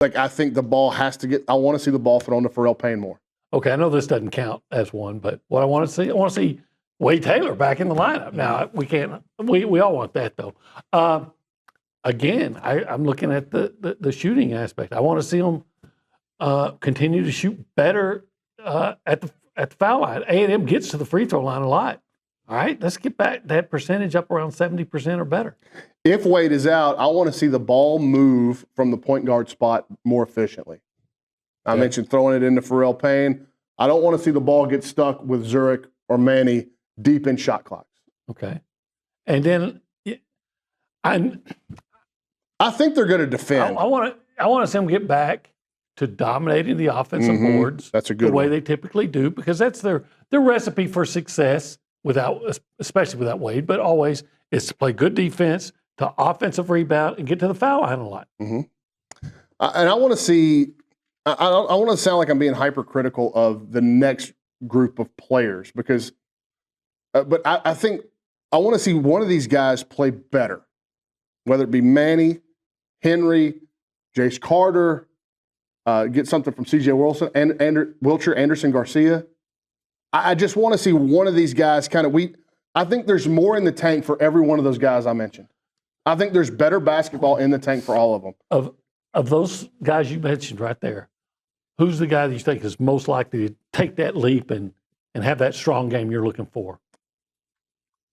Like, I think the ball has to get – I want to see the ball thrown to Pharrell Payne more. Okay, I know this doesn't count as one, but what I want to see Wade Taylor back in the lineup. Now, we can't – we all want that, though. Again, I'm looking at the shooting aspect. I want to see him continue to shoot better at the foul line. A&M gets to the free throw line a lot. All right, let's get back that percentage up around 70% or better. If Wade is out, I want to see the ball move from the point guard spot more efficiently. I mentioned throwing it into Pharrell Payne. I don't want to see the ball get stuck with Zurich or Manny deep in shot clocks. Okay. And then I think they're going to defend. I want to see them get back to dominating the offensive boards. That's a good the way one. they typically do, because that's their recipe for success, especially without Wade, but always is to play good defense, to offensive rebound, and get to the foul line a lot. And I want to see. I want to sound like I'm being hypercritical of the next group of players because, but I think I want to see one of these guys play better, whether it be Manny, Henry, Jace Carter, get something from C.J. Wilson, and Wilcher, Anderson, Garcia. I just want to see one of these guys kind of. I think there's more in the tank for every one of those guys I mentioned. I think there's better basketball in the tank for all of them. Of those guys you mentioned right there, who's the guy that you think is most likely to take that leap and have that strong game you're looking for?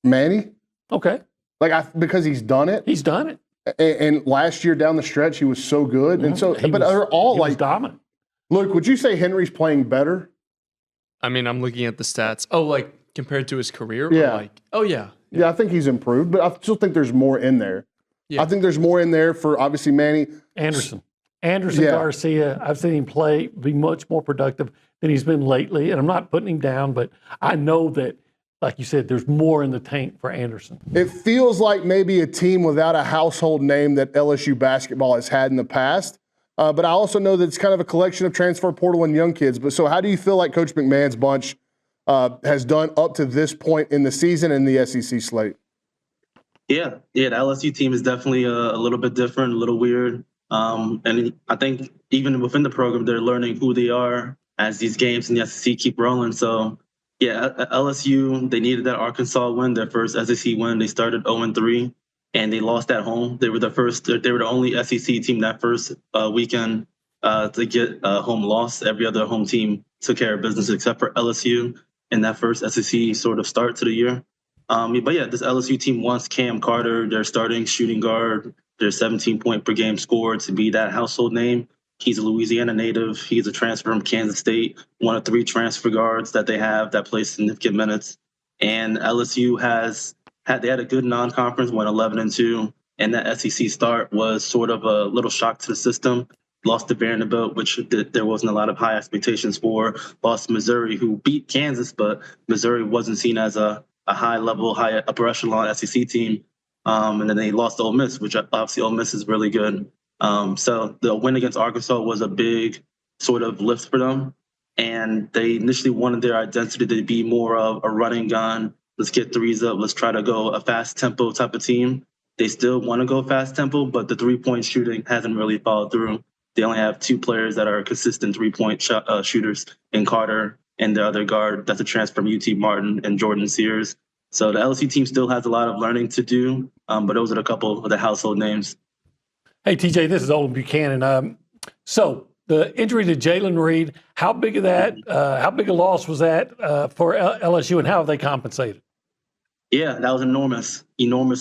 Manny. Okay. Because he's done it. He's done it. And last year down the stretch, he was so good. And so, but they're all like dominant. Luke, would you say Henry's playing better? I mean, I'm looking at the stats. Oh, like compared to his career? Yeah. Yeah, I think he's improved, but I still think there's more in there. Yeah. I think there's more in there for obviously Manny. Anderson Garcia, I've seen him be much more productive than he's been lately. And I'm not putting him down, but I know that, like you said, there's more in the tank for Anderson. It feels like maybe a team without a household name that LSU basketball has had in the past. But I also know that it's kind of a collection of transfer portal and young kids. But so how do you feel like Coach McMahon's bunch has done up to this point in the season and the SEC slate? Yeah, the LSU team is definitely a little bit different, a little weird. And I think even within the program, they're learning who they are as these games in the SEC keep rolling. So, yeah, at LSU, they needed that Arkansas win, their first SEC win. They started 0-3, and they lost at home. They were the only SEC team that first weekend to get a home loss. Every other home team took care of business except for LSU in that first SEC sort of start to the year. But yeah, this LSU team wants Cam Carter, their starting shooting guard, their 17-point per game scorer, to be that household name. He's a Louisiana native. He's a transfer from Kansas State, one of 3 transfer guards that they have that play significant minutes. And LSU they had a good non-conference, went 11-2, and that SEC start was sort of a little shock to the system. Lost to Vanderbilt, which there wasn't a lot of high expectations for. Lost to Missouri, who beat Kansas, but Missouri wasn't seen as a high-level, high upper echelon SEC team. And then they lost to Ole Miss, which obviously Ole Miss is really good. So the win against Arkansas was a big sort of lift for them. And they initially wanted their identity to be more of a running gun. Let's get threes up. Let's try to go a fast tempo type of team. They still want to go fast tempo, but the 3-point shooting hasn't really followed through. They only have 2 players that are consistent 3-point shooters in Carter and the other guard that's a transfer from UT Martin and Jordan Sears. So the LSU team still has a lot of learning to do, but those are a couple of the household names. Hey, TJ, this is Olin Buchanan. So the injury to Jalen Reed, how big a loss was that for LSU, and how have they compensated? Yeah, that was enormous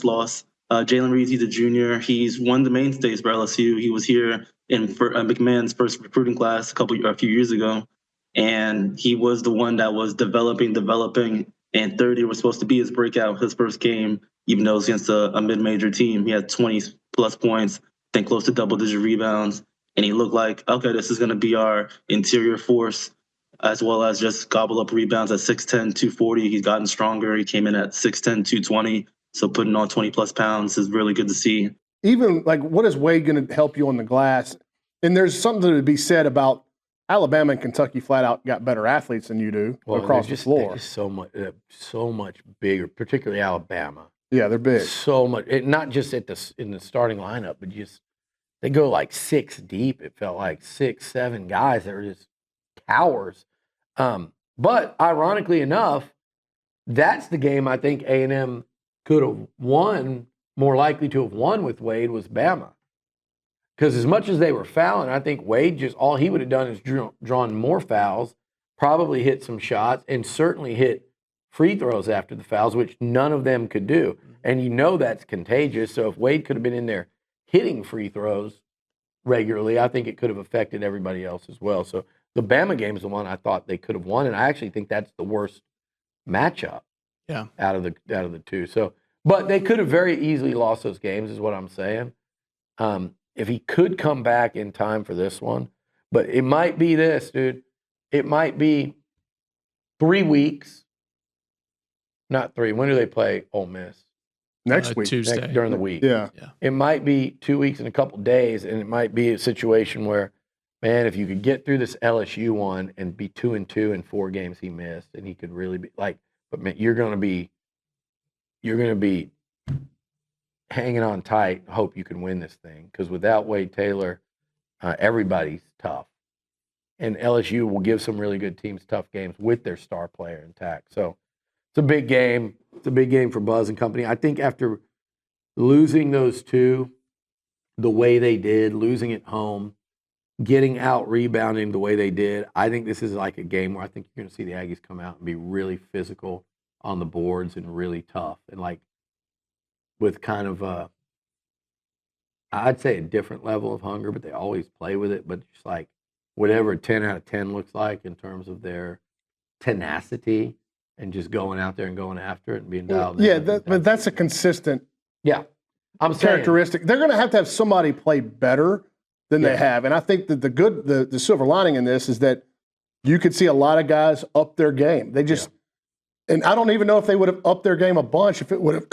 loss. Jalen Reed, he's a junior. He's one of the mainstays for LSU. He was here in McMahon's first recruiting class a few years ago, and he was the one that was developing, and third year was supposed to be his breakout, his first game, even though it was against a mid-major team. He had 20-plus points, I think close to double-digit rebounds, and he looked like, okay, this is going to be our interior force, as well as just gobble up rebounds at 6'10", 240. He's gotten stronger. He came in at 6'10", 220, so putting on 20-plus pounds is really good to see. Even, like, what is Wade going to help you on the glass? And there's something to be said about Alabama and Kentucky flat out got better athletes than you do across the floor. They're just so much bigger, particularly Alabama. Yeah, they're big. So much, not just in the starting lineup, but just they go like 6 deep. It felt like 6, 7 guys that were just towers. But ironically enough, that's the game I think A&M could have won, more likely to have won with Wade, was Bama. Because as much as they were fouling, I think Wade just, all he would have done is drawn more fouls, probably hit some shots, and certainly hit free throws after the fouls, which none of them could do. And you know that's contagious. So if Wade could have been in there hitting free throws regularly, I think it could have affected everybody else as well. So the Bama game is the one I thought they could have won, and I actually think that's the worst matchup out of the two. So, but they could have very easily lost those games, is what I'm saying. If he could come back in time for this one, but it might be this, dude. It might be 3 weeks, not 3. When do they play Ole Miss? Next week. Tuesday. During the week. Yeah. It might be 2 weeks and a couple days, and it might be a situation where, man, if you could get through this LSU one and be 2-2 in 4 games he missed, and he could really be like, but man, you're gonna be hanging on tight. Hope you can win this thing, because without Wade Taylor, everybody's tough, and LSU will give some really good teams tough games with their star player intact. So it's a big game. It's a big game for Buzz and company. I think after losing those two the way they did, losing at home, getting out rebounding the way they did, I think this is like a game where I think you're going to see the Aggies come out and be really physical on the boards and really tough, and like with kind of I'd say a different level of hunger, but they always play with it. But just like whatever a 10 out of 10 looks like in terms of their tenacity and just going out there and going after it and being dialed in. Yeah, but that's a consistent I'm saying, characteristic. They're going to have somebody play better than they have. And I think that the silver lining in this is that you could see a lot of guys up their game. They just, and I don't even know if they would have upped their game a bunch if it would have,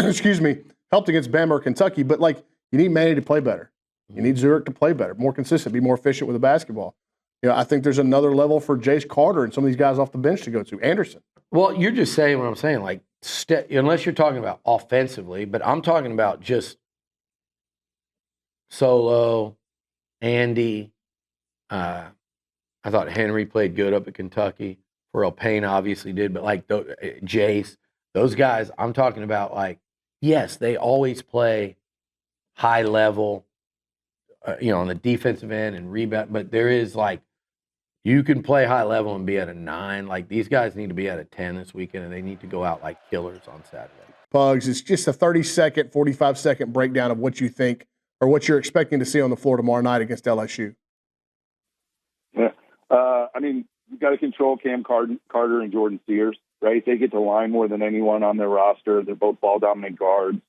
helped against Bama or Kentucky. But like, you need Manny to play better. You need Zurich to play better, more consistent, be more efficient with the basketball. I think there's another level for Jace Carter and some of these guys off the bench to go to. Anderson. Well, you're just saying what I'm saying, like, unless you're talking about offensively, but I'm talking about just Solo, Andy. I thought Henry played good up at Kentucky. Pharrell Payne obviously did, but like Jace, those guys, I'm talking about, like, yes, they always play high level, on the defensive end and rebound, but there is like, you can play high level and be at a 9. Like, these guys need to be at a 10 this weekend, and they need to go out like killers on Saturday. Pugs, it's just a 30-second, 45-second breakdown of what you think or what you're expecting to see on the floor tomorrow night against LSU. Yeah. You've got to control Cam Carter and Jordan Sears, right? They get to line more than anyone on their roster. They're both ball-dominant guards.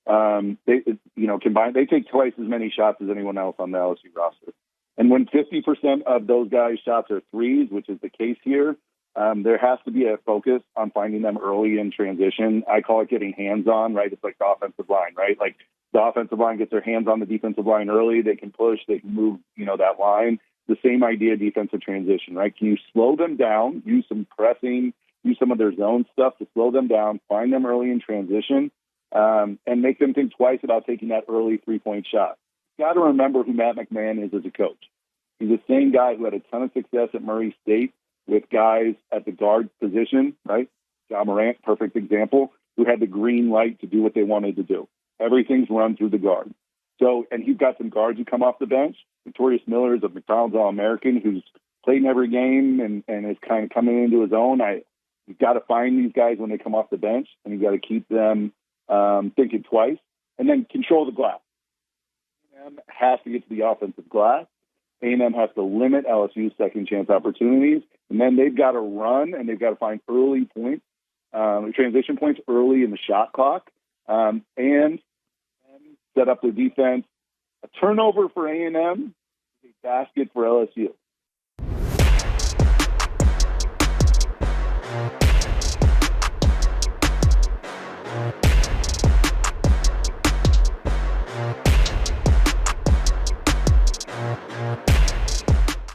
Combined, they take twice as many shots as anyone else on the LSU roster. And when 50% of those guys' shots are threes, which is the case here, there has to be a focus on finding them early in transition. I call it getting hands-on, right? It's like the offensive line, right? Like, the offensive line gets their hands on the defensive line early. They can push. They can move, that line. The same idea, defensive transition, right? Can you slow them down, use some pressing, use some of their zone stuff to slow them down, find them early in transition, and make them think twice about taking that early three-point shot. You got to remember who Matt McMahon is as a coach. He's the same guy who had a ton of success at Murray State with guys at the guard position, right? John Morant, perfect example, who had the green light to do what they wanted to do. Everything's run through the guard. So, and he's got some guards who come off the bench. Victorious Miller is a McDonald's All-American who's played in every game and is kind of coming into his own. You've got to find these guys when they come off the bench, and you've got to keep them thinking twice, and then control the glass. A&M has to get to the offensive glass. A&M has to limit LSU's second chance opportunities, and then they've got to run, and they've got to find early points, transition points early in the shot clock, and set up their defense. A turnover for A&M is a basket for LSU.